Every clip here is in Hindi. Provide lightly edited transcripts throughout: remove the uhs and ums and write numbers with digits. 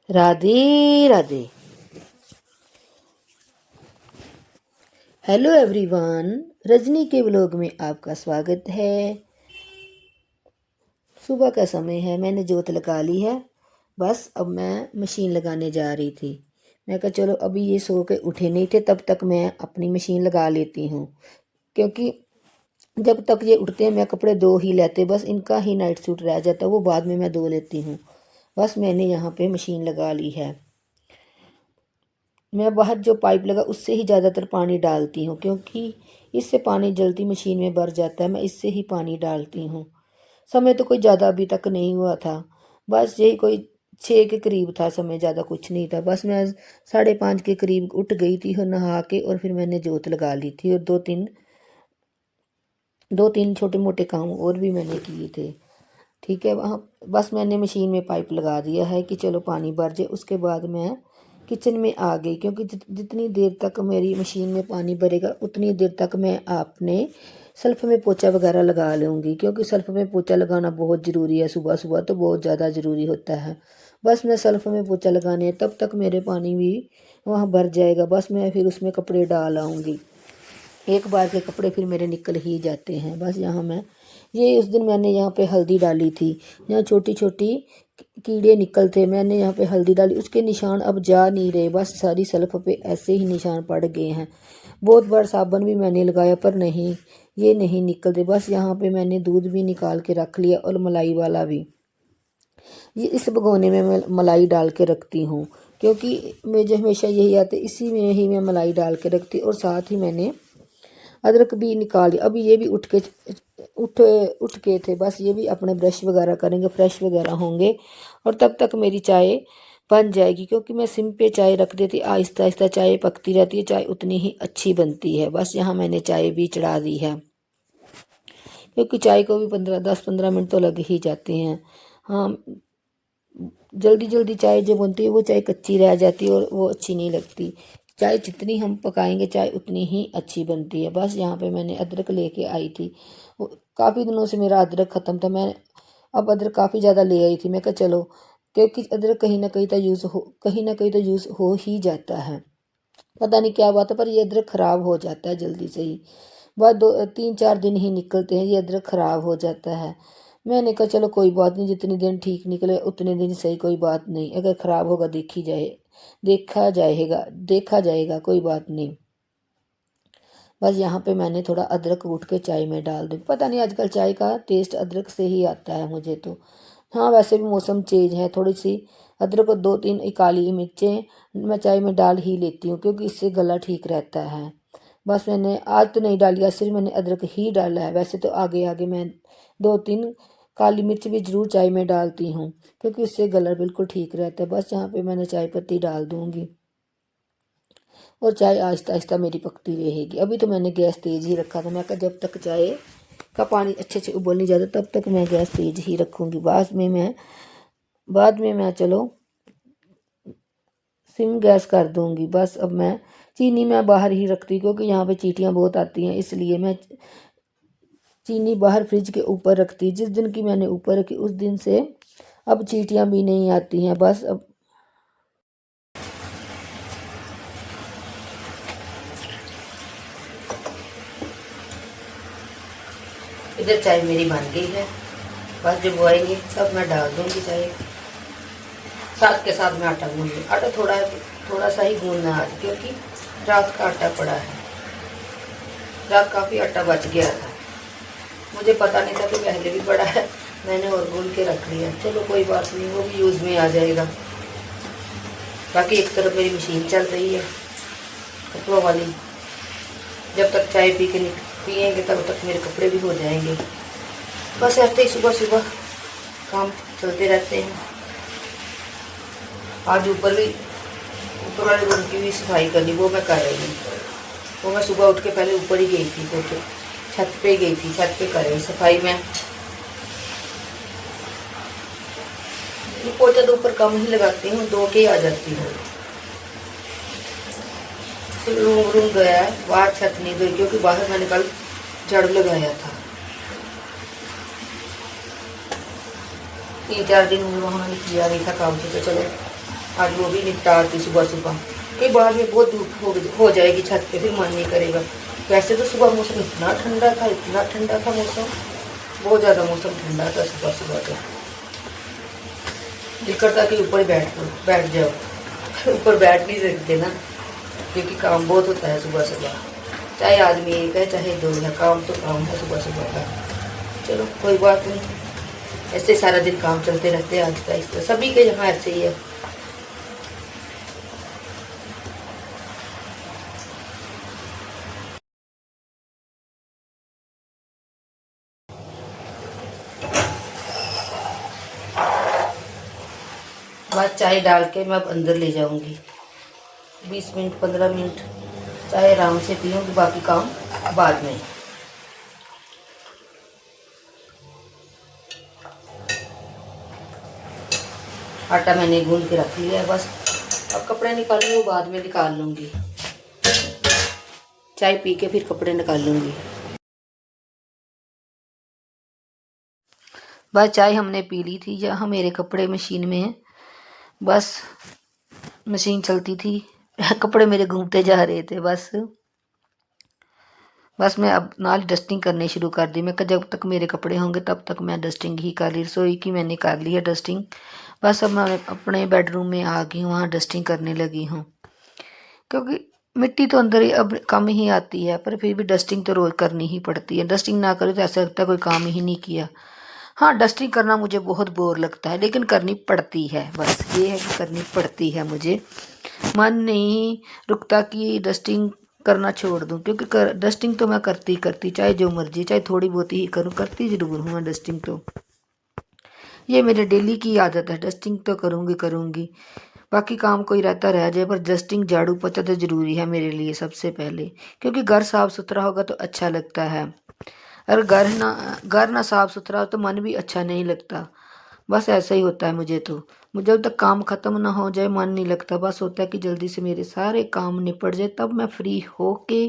राधे राधे। हेलो एवरीवन, रजनी के व्लॉग में आपका स्वागत है। सुबह का समय है, मैंने जोत लगा ली है। बस अब मैं मशीन लगाने जा रही थी। मैं कहा चलो अभी ये सो के उठे नहीं थे, तब तक मैं अपनी मशीन लगा लेती हूँ, क्योंकि जब तक ये उठते हैं मैं कपड़े धो ही लेते, बस इनका ही नाइट सूट रह जाता है, वो बाद में मैं धो लेती हूँ। बस मैंने यहाँ पे मशीन लगा ली है। मैं बाहर जो पाइप लगा उससे ही ज़्यादातर पानी डालती हूँ, क्योंकि इससे पानी जल्दी मशीन में भर जाता है। मैं इससे ही पानी डालती हूँ। समय तो कोई ज़्यादा अभी तक नहीं हुआ था, बस यही कोई 6 के करीब था समय, ज़्यादा कुछ नहीं था। बस मैं 5:30 के करीब उठ गई थी और नहा के और फिर मैंने जोत लगा ली थी, और दो तीन छोटे मोटे काम और भी मैंने किए थे। ठीक है, वहाँ बस मैंने मशीन में पाइप लगा दिया है कि चलो पानी भर जाए। उसके बाद मैं किचन में आ गई, क्योंकि जितनी देर तक मेरी मशीन में पानी भरेगा उतनी देर तक मैं अपने सल्फ में पोछा वगैरह लगा लूँगी, क्योंकि सल्फ में पोछा लगाना बहुत ज़रूरी है। सुबह सुबह तो बहुत ज़्यादा ज़रूरी होता है। बस मैं सल्फ में पोछा लगाने तब तक मेरे पानी भी वहाँ भर जाएगा। बस मैं फिर उसमें कपड़े डाल आऊँगी। एक बार के कपड़े फिर मेरे निकल ही जाते हैं। बस यहाँ मैं ये उस दिन मैंने यहाँ पे हल्दी डाली थी, यहाँ छोटी छोटी कीड़े निकल थे, मैंने यहाँ पे हल्दी डाली, उसके निशान अब जा नहीं रहे। बस सारी सल्फ पे ऐसे ही निशान पड़ गए हैं। बहुत बार साबुन भी मैंने लगाया पर नहीं, ये नहीं निकलते। बस यहाँ पे मैंने दूध भी निकाल के रख लिया और मलाई वाला भी। ये इस भगोने में मैं मलाई डाल के रखती हूँ, क्योंकि मुझे हमेशा यही आते, इसी में ही मैं मलाई डाल के रखती। और साथ ही मैंने अदरक भी निकाल लिया। अभी ये भी उठ के थे। बस ये भी अपने ब्रश वगैरह करेंगे, फ्रेश वगैरह होंगे, और तब तक मेरी चाय बन जाएगी। क्योंकि मैं सिम पे चाय रख देती, आहिस्ता आहिस्ता चाय पकती रहती है, चाय उतनी ही अच्छी बनती है। बस यहाँ मैंने चाय भी चढ़ा दी है, क्योंकि चाय को भी 10-15 मिनट तो लग ही जाते हैं। हाँ, जल्दी जल्दी चाय जो बनती है वो चाय कच्ची रह जाती है और वो अच्छी नहीं लगती। चाय जितनी हम पकाएंगे चाय उतनी ही अच्छी बनती है। बस यहाँ पे मैंने अदरक लेके आई थी। काफ़ी दिनों से मेरा अदरक ख़त्म था। मैं अब अदरक काफ़ी ज़्यादा ले आई थी। मैं कहा चलो, क्योंकि अदरक कहीं ना कहीं तो यूज़ हो ही जाता है। पता नहीं क्या बात है, पर ये अदरक ख़राब हो जाता है जल्दी से ही। बस 2-3-4 दिन ही निकलते हैं, ये अदरक ख़राब हो जाता है। मैंने कहा चलो कोई बात नहीं, जितने दिन ठीक निकले उतने दिन सही, कोई बात नहीं। अगर ख़राब होगा देखा जाएगा, कोई बात नहीं। बस यहाँ पे मैंने थोड़ा अदरक कूट के चाय में डाल दूँ। पता नहीं आजकल चाय का टेस्ट अदरक से ही आता है मुझे तो। हाँ, वैसे भी मौसम चेंज है, थोड़ी सी अदरक और 2-3 काली मिर्चें मैं चाय में डाल ही लेती हूँ, क्योंकि इससे गला ठीक रहता है। बस मैंने आज तो नहीं डाली, आज सिर्फ मैंने अदरक ही डाला है। वैसे तो आगे आगे मैं 2-3 काली मिर्च भी ज़रूर चाय में डालती हूँ, क्योंकि इससे गला बिल्कुल ठीक रहता है। बस यहाँ पे मैंने चाय पत्ती डाल दूँगी और चाय आहिस्ता आहिस्ता मेरी पकती रहेगी। अभी तो मैंने गैस तेज़ ही रखा था। मैं कहा जब तक चाय का पानी अच्छे से उबल नहीं जाता तब तक मैं गैस तेज़ ही रखूँगी। बाद में मैं चलो सिम गैस कर दूँगी। बस अब मैं चीनी मैं बाहर ही रखती हूँ, क्योंकि यहाँ पे चींटियाँ बहुत आती हैं, इसलिए मैं चीनी बाहर फ्रिज के ऊपर रखती। जिस दिन की मैंने ऊपर रखी उस दिन से अब चींटियाँ भी नहीं आती हैं। बस अब इधर चाय मेरी बन गई है। बस जब वो आएंगे तब मैं डाल दूँगी चाय। साथ के साथ में आटा गूँध लूँ। आटा थोड़ा सा ही गूँधना आज, क्योंकि रात का आटा पड़ा है। रात काफ़ी आटा बच गया था, मुझे पता नहीं था कि पहले भी पड़ा है, मैंने और गूँध के रख लिया। चलो कोई बात नहीं, वो भी यूज़ में आ जाएगा। बाकी एक तरफ मेरी मशीन चल रही है कपड़ों वाली। जब तक चाय पियेंगे तब तक मेरे कपड़े भी हो जाएंगे। बस ऐसे ही सुबह सुबह काम चलते रहते हैं। आज ऊपर वाले रूम की भी सफाई करनी, वो मैं कर रही हूँ। वो मैं सुबह उठ के पहले ऊपर ही गई थी, तो छत पे गई थी, छत पे कर रही सफाई में। पोछा तो ऊपर कम ही लगाती हूँ, 2 के आ जाती हूँ। रूम गया है, बाहर छत नहीं गई, क्योंकि बाहर मैंने कल झाड़ू लगाया था। 3-4 दिन वहाँ किया नहीं था काम से, तो चलो आज वो भी निपटाती सुबह सुबह, कि बाद में बहुत धूप हो जाएगी छत पे, फिर मन नहीं करेगा। वैसे तो सुबह मौसम इतना ठंडा था, इतना ठंडा था मौसम, बहुत ज़्यादा मौसम ठंडा था सुबह सुबह। तो दिल करता कि ऊपर बैठ जाओ ऊपर बैठ नहीं सकते ना, क्योंकि काम बहुत होता है सुबह सुबह। चाहे आदमी एक है चाहे दो है, काम तो काम है सुबह सुबह का। चलो कोई बात नहीं, ऐसे सारा दिन काम चलते रहते हैं आहिस्ता आहिस्ता, सभी के यहाँ ऐसे ही है। बस चाय डाल के मैं अब अंदर ले जाऊंगी, 20 मिनट 15 मिनट चाय आराम से पीऊँगी, बाकी काम बाद में। आटा मैंने गूंद के रख लिया है, बस अब कपड़े निकालूंगी, वो बाद में निकाल लूँगी। चाय पी के फिर कपड़े निकाल लूँगी। बस चाय हमने पी ली थी, जहाँ मेरे कपड़े मशीन में हैं, बस मशीन चलती थी कपड़े मेरे घूमते जा रहे थे। बस मैं अब नाल डस्टिंग करनी शुरू कर दी। मैं जब तक मेरे कपड़े होंगे तब तक मैं डस्टिंग ही कर ली। रसोई की मैंने कर ली है डस्टिंग, बस अब मैं अपने बेडरूम में आ गई हूँ, वहाँ डस्टिंग करने लगी हूँ। क्योंकि मिट्टी तो अंदर ही अब कम ही आती है, पर फिर भी डस्टिंग तो रोज़ करनी ही पड़ती है। डस्टिंग ना करो तो ऐसा लगता है कोई काम ही नहीं किया। हाँ, डस्टिंग करना मुझे बहुत बोर लगता है, लेकिन करनी पड़ती है। बस ये है कि करनी पड़ती है मुझे, मन नहीं रुकता कि डस्टिंग करना छोड़ दूं, क्योंकि डस्टिंग तो मैं करती करती, चाहे जो मर्जी, चाहे थोड़ी बहुत ही करूं, करती ज़रूर हूँ मैं डस्टिंग। तो ये मेरे डेली की आदत है, डस्टिंग तो करूँगी करूँगी, बाकी काम कोई रहता रह जाए, पर डस्टिंग झाड़ू पोछा तो ज़रूरी है मेरे लिए सबसे पहले, क्योंकि घर साफ़ सुथरा होगा तो अच्छा लगता है। अगर घर ना साफ़ सुथरा हो तो मन भी अच्छा नहीं लगता। बस ऐसा ही होता है मुझे तो, मुझे जब तक काम ख़त्म ना हो जाए मन नहीं लगता। बस होता है कि जल्दी से मेरे सारे काम निपट जाए, तब मैं फ्री हो के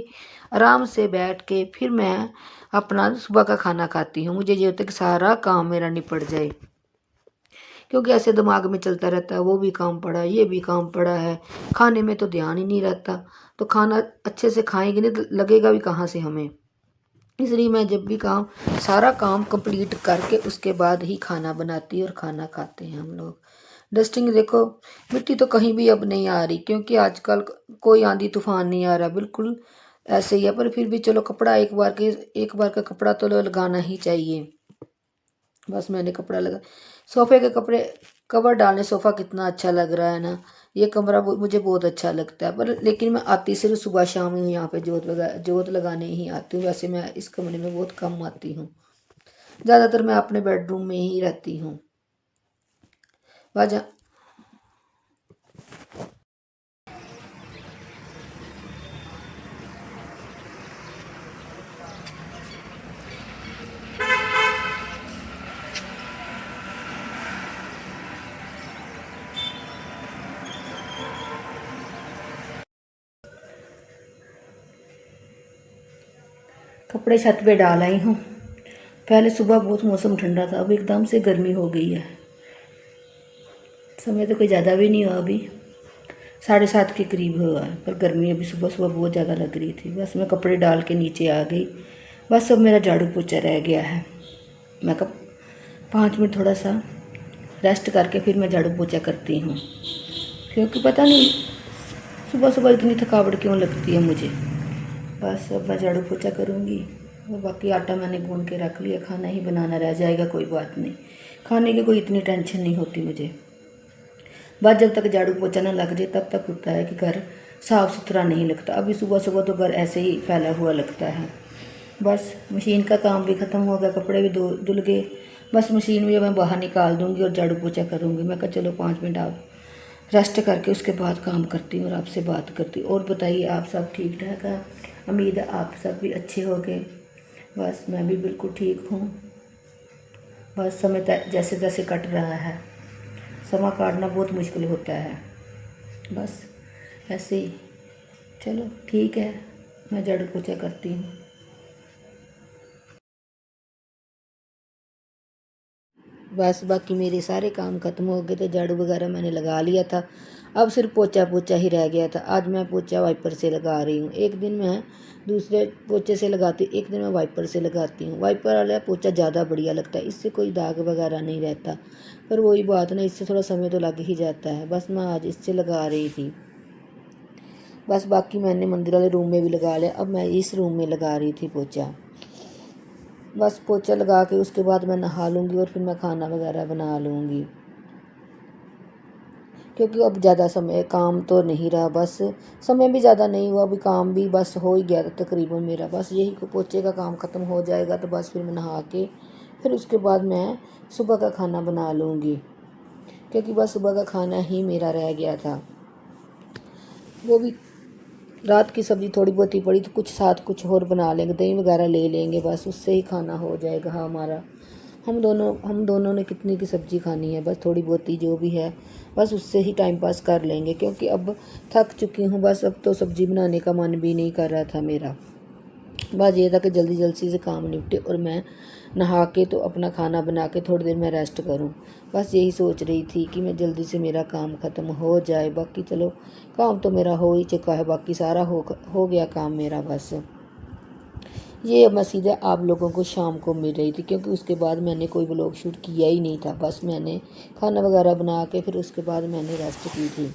आराम से बैठ के फिर मैं अपना सुबह का खाना खाती हूँ। मुझे ये होता है कि सारा काम मेरा निपट जाए, क्योंकि ऐसे दिमाग में चलता रहता है, वो भी काम पड़ा है, ये भी काम पड़ा है, खाने में तो ध्यान ही नहीं रहता। तो खाना अच्छे से खाएंगे नहीं तो लगेगा भी कहाँ से हमें। इसलिए मैं जब भी सारा काम कंप्लीट करके उसके बाद ही खाना बनाती और खाना खाते हैं हम लोग। डस्टिंग देखो, मिट्टी तो कहीं भी अब नहीं आ रही, क्योंकि आजकल कोई आंधी तूफान नहीं आ रहा, बिल्कुल ऐसे ही है। पर फिर भी चलो, कपड़ा एक बार का कपड़ा तो लगाना ही चाहिए। बस मैंने कपड़ा लगा, सोफे के कपड़े कवर डालने, सोफ़ा कितना अच्छा लग रहा है ना, ये कमरा मुझे बहुत अच्छा लगता है। पर लेकिन मैं आती सिर्फ सुबह शाम ही हूँ, यहाँ पे जोत लगाने ही आती हूँ। वैसे मैं इस कमरे में बहुत कम आती हूँ, ज़्यादातर मैं अपने बेडरूम में ही रहती हूँ। वजह कपड़े छत पे डाल आई हूँ। पहले सुबह बहुत मौसम ठंडा था, अब एकदम से गर्मी हो गई है। समय तो कोई ज़्यादा भी नहीं हुआ, अभी 7:30 के करीब हुआ है, पर गर्मी अभी सुबह सुबह बहुत ज़्यादा लग रही थी। बस मैं कपड़े डाल के नीचे आ गई, बस अब मेरा झाड़ू पोछा रह गया है। मैं 5 मिनट थोड़ा सा रेस्ट करके फिर मैं झाड़ू पोछा करती हूँ, क्योंकि पता नहीं सुबह सुबह इतनी थकावट क्यों लगती है मुझे। बस अब मैं झाड़ू पोछा करूँगी, और बाकी आटा मैंने गूंद के रख लिया, खाना ही बनाना रह जाएगा, कोई बात नहीं, खाने की कोई इतनी टेंशन नहीं होती मुझे। बस जब तक झाड़ू पोछा ना लग जाए तब तक होता है कि घर साफ़ सुथरा नहीं लगता। अभी सुबह सुबह तो घर ऐसे ही फैला हुआ लगता है। बस मशीन का काम भी ख़त्म हो गया, कपड़े भी धुल गए, बस मशीन भी मैं बाहर निकाल दूँगी और झाड़ू पोछा करूँगी। मैं कहा चलो 5 मिनट आप रेस्ट करके उसके बाद काम करती हूँ और आपसे बात करती हूँ। और बताइए, आप सब ठीक ठाक है? उम्मीद है आप सब भी अच्छे हो गए। बस मैं भी बिल्कुल ठीक हूँ। बस समय जैसे जैसे कट रहा है, समय काटना बहुत मुश्किल होता है। बस ऐसे ही, चलो ठीक है, मैं झाड़ू पोछा करती हूँ। बस बाकी मेरे सारे काम ख़त्म हो गए थे, झाड़ू वगैरह मैंने लगा लिया था। अब सिर्फ पोछा पोछा ही रह गया था। आज मैं पोछा वाइपर से लगा रही हूँ। एक दिन मैं दूसरे पोछे से लगाती, एक दिन मैं वाइपर से लगाती हूँ। वाइपर वाला पोछा ज़्यादा बढ़िया लगता है, इससे कोई दाग वगैरह नहीं रहता। पर वही बात ना, इससे थोड़ा समय तो लग ही जाता है। बस मैं आज इससे लगा रही थी। बस बाकी मैंने मंदिर वाले रूम में भी लगा लिया। अब मैं इस रूम में लगा रही थी पोछा। बस पोछा लगा के उसके बाद मैं नहा लूँगी और फिर मैं खाना वगैरह बना लूँगी, क्योंकि अब ज़्यादा समय काम तो नहीं रहा। बस समय भी ज़्यादा नहीं हुआ, अभी काम भी बस हो ही गया था तकरीबन मेरा। बस यही पोछे का काम ख़त्म हो जाएगा तो बस फिर मैं नहा के फिर उसके बाद मैं सुबह का खाना बना लूँगी, क्योंकि बस सुबह का खाना ही मेरा रह गया था। वो भी रात की सब्ज़ी थोड़ी बहुत ही पड़ी तो कुछ और बना लेंगे, दही वगैरह ले लेंगे, बस उससे ही खाना हो जाएगा हमारा। हम दोनों ने कितनी की सब्ज़ी खानी है, बस थोड़ी बहुत ही जो भी है बस उससे ही टाइम पास कर लेंगे, क्योंकि अब थक चुकी हूँ। बस अब तो सब्ज़ी बनाने का मन भी नहीं कर रहा था मेरा। बस ये था कि जल्दी जल्दी से काम निपटे और मैं नहा के तो अपना खाना बना के थोड़ी देर मैं रेस्ट करूं। बस यही सोच रही थी कि मैं जल्दी से मेरा काम ख़त्म हो जाए। बाकी चलो काम तो मेरा हो ही चुका है, बाकी सारा हो गया काम मेरा। बस ये मैं सीधे आप लोगों को शाम को मिल रही थी, क्योंकि उसके बाद मैंने कोई व्लॉग शूट किया ही नहीं था। बस मैंने खाना वगैरह बना के फिर उसके बाद मैंने रेस्ट की थी।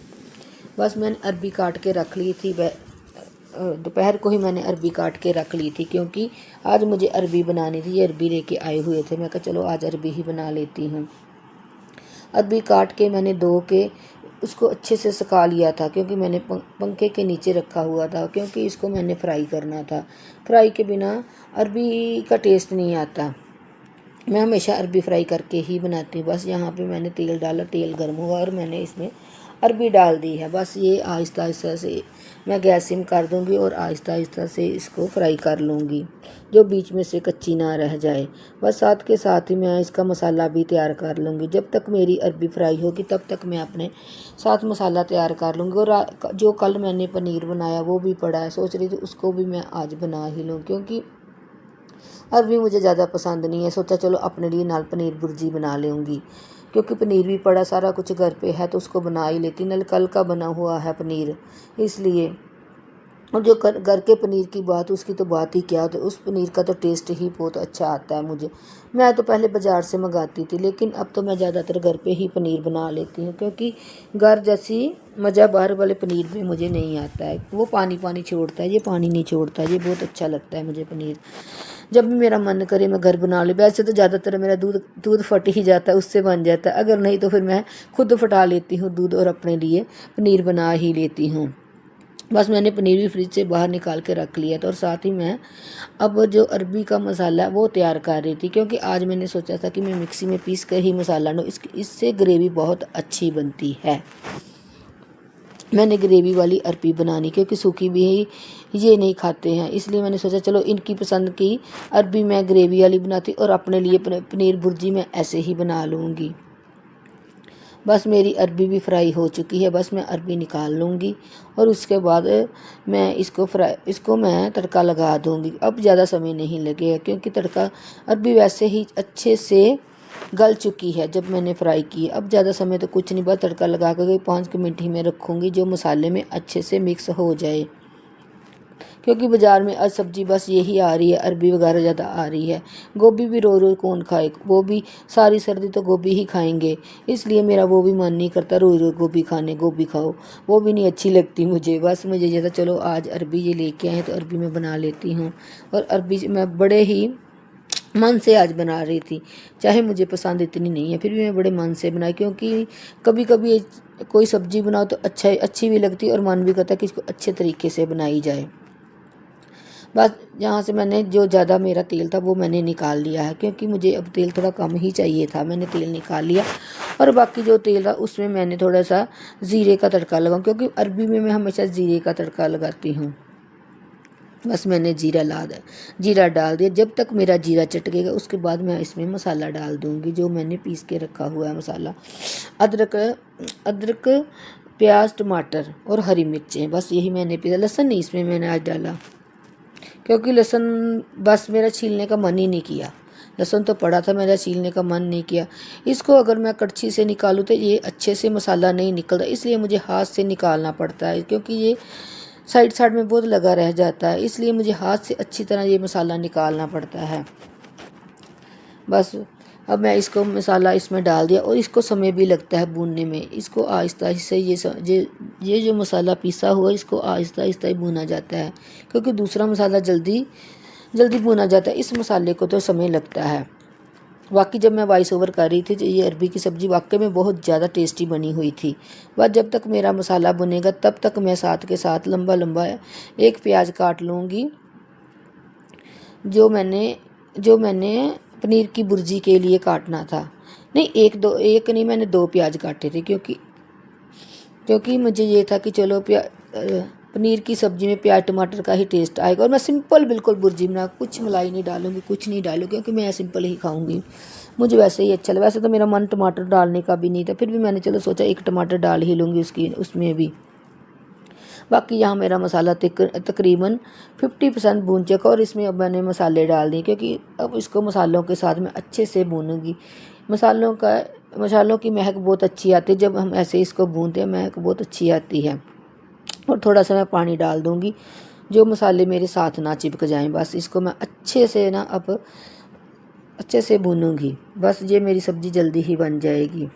बस मैंने अरबी काट के रख ली थी, दोपहर को ही मैंने अरबी काट के रख ली थी, क्योंकि आज मुझे अरबी बनानी थी। ये अरबी लेके आए हुए थे, मैं कहा चलो आज अरबी ही बना लेती हूँ। अरबी काट के मैंने धो के उसको अच्छे से सुखा लिया था, क्योंकि मैंने पंखे के नीचे रखा हुआ था, क्योंकि इसको मैंने फ्राई करना था। फ्राई के बिना अरबी का टेस्ट नहीं आता। मैं हमेशा अरबी फ्राई करके ही बनाती हूँ। बस यहाँ पे मैंने तेल डाला, तेल गर्म हुआ और मैंने इसमें अरबी डाल दी है। बस ये आहिस्ता आहिस्ता से मैं गैस सिम कर दूँगी और आहिस्ता आहिस्ता से इसको फ्राई कर लूँगी, जो बीच में से कच्ची ना रह जाए। बस साथ के साथ ही मैं इसका मसाला भी तैयार कर लूँगी। जब तक मेरी अरबी फ्राई होगी तब तक मैं अपने साथ मसाला तैयार कर लूँगी। और जो कल मैंने पनीर बनाया वो भी पड़ा है, सोच रही थी उसको भी मैं आज बना ही लूँ, क्योंकि अरबी मुझे ज़्यादा पसंद नहीं है। सोचा चलो अपने लिए नाल पनीर भुर्जी बना लूँगी, क्योंकि पनीर भी पड़ा, सारा कुछ घर पे है तो उसको बना ही लेती। नल कल का बना हुआ है पनीर, इसलिए। और जो घर के पनीर की बात, उसकी तो बात ही क्या, तो उस पनीर का तो टेस्ट ही बहुत अच्छा आता है मुझे। मैं तो पहले बाज़ार से मंगाती थी, लेकिन अब तो मैं ज़्यादातर घर पे ही पनीर बना लेती हूँ, क्योंकि घर जैसी मज़ा बाहर वाले पनीर में मुझे नहीं आता है। वो पानी पानी छोड़ता है, ये पानी नहीं छोड़ता। ये बहुत अच्छा लगता है मुझे पनीर। जब भी मेरा मन करे मैं घर बना ले। वैसे तो ज़्यादातर मेरा दूध फट ही जाता है, उससे बन जाता है। अगर नहीं तो फिर मैं खुद फटा लेती हूँ दूध और अपने लिए पनीर बना ही लेती हूँ। बस मैंने पनीर भी फ्रिज से बाहर निकाल के रख लिया था, और साथ ही मैं अब जो अरबी का मसाला है वो तैयार कर रही थी, क्योंकि आज मैंने सोचा था कि मैं मिक्सी में पीस कर ही मसाला लूँ। इससे ग्रेवी बहुत अच्छी बनती है। मैंने ग्रेवी वाली अरबी बनानी, क्योंकि सूखी भी ये नहीं खाते हैं, इसलिए मैंने सोचा चलो इनकी पसंद की अरबी मैं ग्रेवी वाली बनाती और अपने लिए पनीर भुर्जी मैं ऐसे ही बना लूँगी। बस मेरी अरबी भी फ्राई हो चुकी है। बस मैं अरबी निकाल लूँगी और उसके बाद मैं इसको मैं तड़का लगा दूँगी। अब ज़्यादा समय नहीं लगेगा, क्योंकि अरबी वैसे ही अच्छे से गल चुकी है जब मैंने फ्राई की। अब ज़्यादा समय तो कुछ नहीं, बस तड़का लगा कर 5 मिनट ही मैं रखूँगी, जो मसाले में अच्छे से मिक्स हो जाए। क्योंकि बाज़ार में आज सब्ज़ी बस यही आ रही है, अरबी वगैरह ज़्यादा आ रही है। गोभी भी रोज़ रोज़ कौन खाए, वो भी सारी सर्दी तो गोभी ही खाएंगे, इसलिए मेरा वो भी मन नहीं करता रोज़ रोज़ गोभी खाने। गोभी खाओ, वो भी नहीं अच्छी लगती मुझे। बस मुझे ज़्यादा चलो आज अरबी ये लेके आए तो अरबी मैं बना लेती हूँ। और अरबी मैं बड़े ही मन से आज बना रही थी, चाहे मुझे पसंद इतनी नहीं है, फिर भी मैं बड़े मन से बनाई, क्योंकि कभी कभी कोई सब्ज़ी बनाओ तो अच्छी भी लगती है और मन भी करता है कि इसको अच्छे तरीके से बनाई जाए। बस यहाँ से मैंने जो ज़्यादा मेरा तेल था वो मैंने निकाल लिया है, क्योंकि मुझे अब तेल थोड़ा कम ही चाहिए था। मैंने तेल निकाल लिया और बाकी जो तेल था उसमें मैंने थोड़ा सा ज़ीरे का तड़का लगाऊँ, क्योंकि अरबी में मैं हमेशा ज़ीरे का तड़का लगाती हूँ। बस मैंने जीरा डाल दिया। जब तक मेरा जीरा चटकेगा उसके बाद मैं इसमें मसाला डाल दूँगी, जो मैंने पीस के रखा हुआ है मसाला। अदरक, प्याज, टमाटर और हरी मिर्चें, बस यही मैंने पीसा। लहसुन नहीं इसमें मैंने आज डाला, क्योंकि लहसुन बस मेरा छीलने का मन ही नहीं किया। लहसुन तो पड़ा था, मेरा छीलने का मन नहीं किया। इसको अगर मैं कड़छी से निकालूँ तो ये अच्छे से मसाला नहीं निकलता, इसलिए मुझे हाथ से निकालना पड़ता है, क्योंकि ये साइड साइड में बहुत लगा रह जाता है, इसलिए मुझे हाथ से अच्छी तरह ये मसाला निकालना पड़ता है। बस अब मैं इसको मसाला इसमें डाल दिया और इसको समय भी लगता है भूनने में। इसको आहिस्ता आहिस्ता ये जो मसाला पीसा हुआ इसको आहिस्ता आहिस्ता ही भूना जाता है, क्योंकि दूसरा मसाला जल्दी जल्दी भुना जाता है, इस मसाले को तो समय लगता है। बाकी जब मैं वॉइस ओवर कर रही थी तो ये अरबी की सब्ज़ी वाकई में बहुत ज़्यादा टेस्टी बनी हुई थी। बस जब तक मेरा मसाला बनेगा तब तक मैं साथ के साथ लंबा लंबा एक प्याज काट लूँगी, जो मैंने पनीर की भुर्जी के लिए काटना था। नहीं, एक नहीं, मैंने 2 प्याज काटे थे, क्योंकि मुझे ये था कि चलो पनीर की सब्ज़ी में प्याज टमाटर का ही टेस्ट आएगा। और मैं सिंपल बिल्कुल भुर्जी बना, कुछ मलाई नहीं डालूंगी, कुछ नहीं डालूंगी, क्योंकि मैं सिंपल ही खाऊंगी, मुझे वैसे ही अच्छा लगा। वैसे तो मेरा मन टमाटर डालने का भी नहीं था, फिर भी मैंने चलो सोचा 1 टमाटर डाल ही लूँगी उसमें भी। बाकी यहाँ मेरा मसाला तकरीबन 50% भून चुका और इसमें अब मैंने मसाले डाल दिए, क्योंकि अब इसको मसालों के साथ मैं अच्छे से भूनूंगी। मसालों की महक बहुत अच्छी आती है जब हम ऐसे इसको भूनते हैं, महक बहुत अच्छी आती है। और थोड़ा सा मैं पानी डाल दूँगी, जो मसाले मेरे साथ ना चिपक जाएं। बस इसको मैं अच्छे से अब अच्छे से भूनूंगी, बस ये मेरी सब्ज़ी जल्दी ही बन जाएगी।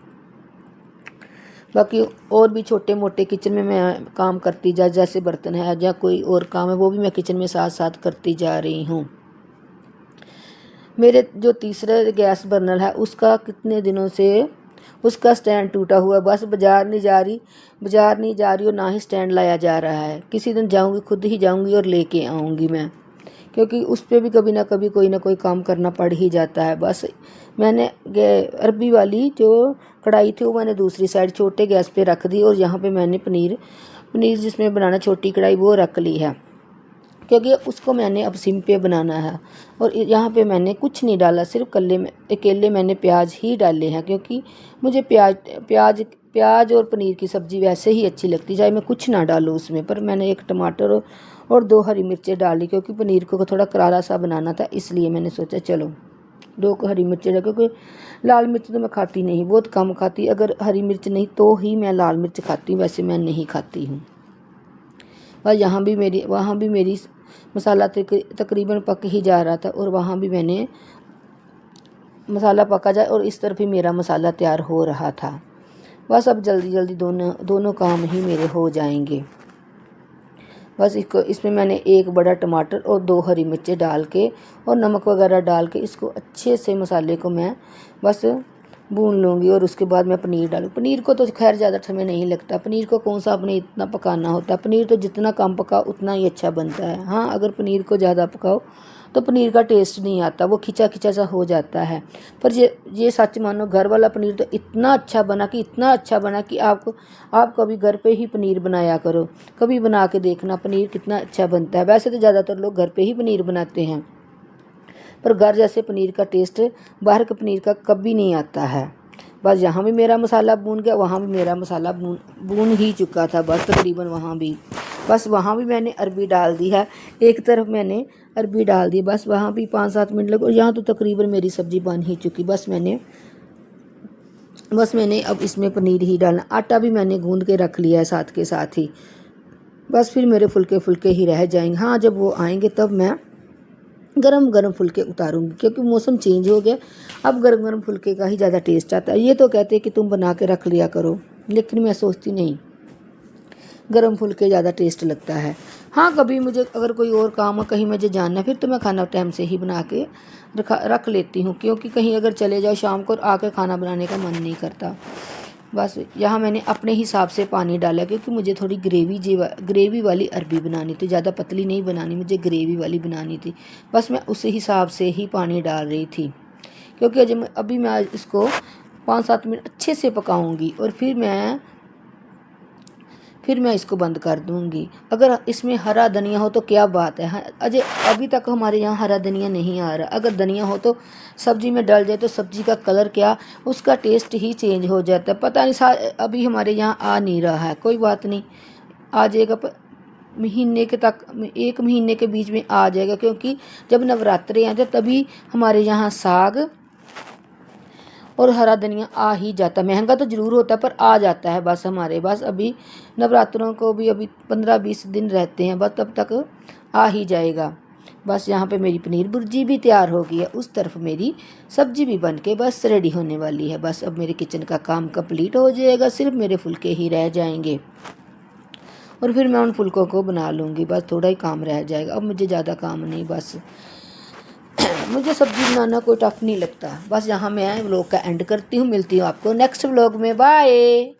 बाकी और भी छोटे मोटे किचन में मैं काम करती जैसे बर्तन है या कोई और काम है, वो भी मैं किचन में साथ साथ करती जा रही हूँ। मेरे जो तीसरा गैस बर्नर है उसका कितने दिनों से उसका स्टैंड टूटा हुआ है। बस बाज़ार नहीं जा रही और ना ही स्टैंड लाया जा रहा है। किसी दिन जाऊंगी, खुद ही जाऊंगी और लेके आऊंगी मैं, क्योंकि उस पर भी कभी ना कभी कोई ना कोई काम करना पड़ ही जाता है। बस मैंने अरबी वाली जो कढ़ाई थी वो मैंने दूसरी साइड छोटे गैस पे रख दी, और यहाँ पे मैंने पनीर जिसमें बनाना छोटी कढ़ाई वो रख ली है, क्योंकि उसको मैंने अब सिम पे बनाना है। और यहाँ पे मैंने कुछ नहीं डाला, सिर्फ अकेले मैंने प्याज ही डाले हैं, क्योंकि मुझे प्याज और पनीर की सब्ज़ी वैसे ही अच्छी लगती, चाहे मैं कुछ ना डालूँ उसमें। पर मैंने 1 टमाटर और 2 हरी मिर्चें डाली, क्योंकि पनीर को थोड़ा करारा सा बनाना था, इसलिए मैंने सोचा चलो 2 हरी मिर्चें डाल, क्योंकि लाल मिर्च तो मैं खाती नहीं, बहुत कम खाती। अगर हरी मिर्च नहीं तो ही मैं लाल मिर्च खाती हूँ, वैसे मैं नहीं खाती हूँ। और वहाँ भी मेरी मसाला तकरीबन पक ही जा रहा था, और वहाँ भी मैंने मसाला पका जाए और इस तरफ ही मेरा मसाला तैयार हो रहा था। बस अब जल्दी जल्दी दोनों काम ही मेरे हो जाएंगे। बस इसमें मैंने 1 बड़ा टमाटर और 2 हरी मिर्चें डाल के और नमक वगैरह डाल के इसको अच्छे से मसाले को मैं बस भून लूँगी। और उसके बाद मैं पनीर डालूँ। पनीर को तो खैर ज़्यादा समय नहीं लगता, पनीर को कौन सा आपने इतना पकाना होता है, पनीर तो जितना कम पकाओ उतना ही अच्छा बनता है। हाँ, अगर पनीर को ज़्यादा पकाओ तो पनीर का टेस्ट नहीं आता, वो खिंचा खिंचा सा हो जाता है। पर ये सच मानो, घर वाला पनीर तो इतना अच्छा बना कि आप कभी घर पे ही पनीर बनाया करो, कभी बना के देखना पनीर कितना अच्छा बनता है। वैसे तो ज़्यादातर लोग घर पे ही पनीर बनाते हैं, पर घर जैसे पनीर का टेस्ट बाहर के पनीर का कभी नहीं आता है। बस यहाँ भी मेरा मसाला भून गया, वहाँ भी मेरा मसाला भून ही चुका था बस तकरीबन। वहाँ भी मैंने अरबी डाल दी है, एक तरफ मैंने अरबी डाल दी, बस वहाँ भी 5-7 मिनट लगे। और यहाँ तो तकरीबन मेरी सब्ज़ी बन ही चुकी। बस मैंने अब इसमें पनीर ही डालना। आटा भी मैंने गूंद के रख लिया है साथ के साथ ही, बस फिर मेरे फुल्के फुल्के ही रह जाएंगे। हाँ, जब वो आएंगे तब मैं गरम गरम फुल्के उतारूंगी, क्योंकि मौसम चेंज हो गया, अब गरम गरम फुल्के का ही ज़्यादा टेस्ट आता है। ये तो कहते हैं कि तुम बना के रख लिया करो, लेकिन मैं सोचती नहीं, गरम फुल्के ज़्यादा टेस्ट लगता है। हाँ, कभी मुझे अगर कोई और काम है, कहीं मुझे जानना है, फिर तो मैं खाना टाइम से ही बना के रख लेती हूँ, क्योंकि कहीं अगर चले जाओ शाम को आके खाना बनाने का मन नहीं करता। बस यहाँ मैंने अपने हिसाब से पानी डाला, क्योंकि मुझे थोड़ी ग्रेवी वाली अरबी बनानी थी, ज़्यादा पतली नहीं बनानी, मुझे ग्रेवी वाली बनानी थी। बस मैं उसी हिसाब से ही पानी डाल रही थी, क्योंकि अभी मैं इसको 5-7 मिनट अच्छे से पकाऊंगी और फिर मैं इसको बंद कर दूंगी। अगर इसमें हरा धनिया हो तो क्या बात है। अजय अभी तक हमारे यहाँ हरा धनिया नहीं आ रहा, अगर धनिया हो तो सब्जी में डल जाए तो सब्जी का कलर क्या, उसका टेस्ट ही चेंज हो जाता है। पता नहीं अभी हमारे यहाँ आ नहीं रहा है, कोई बात नहीं, आ जाएगा। महीने के तक, 1 महीने के बीच में आ जाएगा, क्योंकि जब नवरात्रे आते तभी हमारे यहाँ साग और हरा धनिया आ ही जाता। महंगा तो ज़रूर होता पर आ जाता है। बस हमारे बस अभी नवरात्रों को भी अभी 15-20 दिन रहते हैं, बस तब तक आ ही जाएगा। बस यहाँ पे मेरी पनीर भुर्जी भी तैयार हो गई है, उस तरफ मेरी सब्जी भी बन के बस रेडी होने वाली है। बस अब मेरे किचन का काम कंप्लीट हो जाएगा, सिर्फ मेरे फुलके ही रह जाएंगे और फिर मैं उन फुलकों को बना लूँगी। बस थोड़ा ही काम रह जाएगा, अब मुझे ज़्यादा काम नहीं। बस मुझे सब्जी बनाना कोई टफ नहीं लगता। बस यहाँ मैं व्लॉग का एंड करती हूँ, मिलती हूँ आपको नेक्स्ट व्लॉग में। बाय।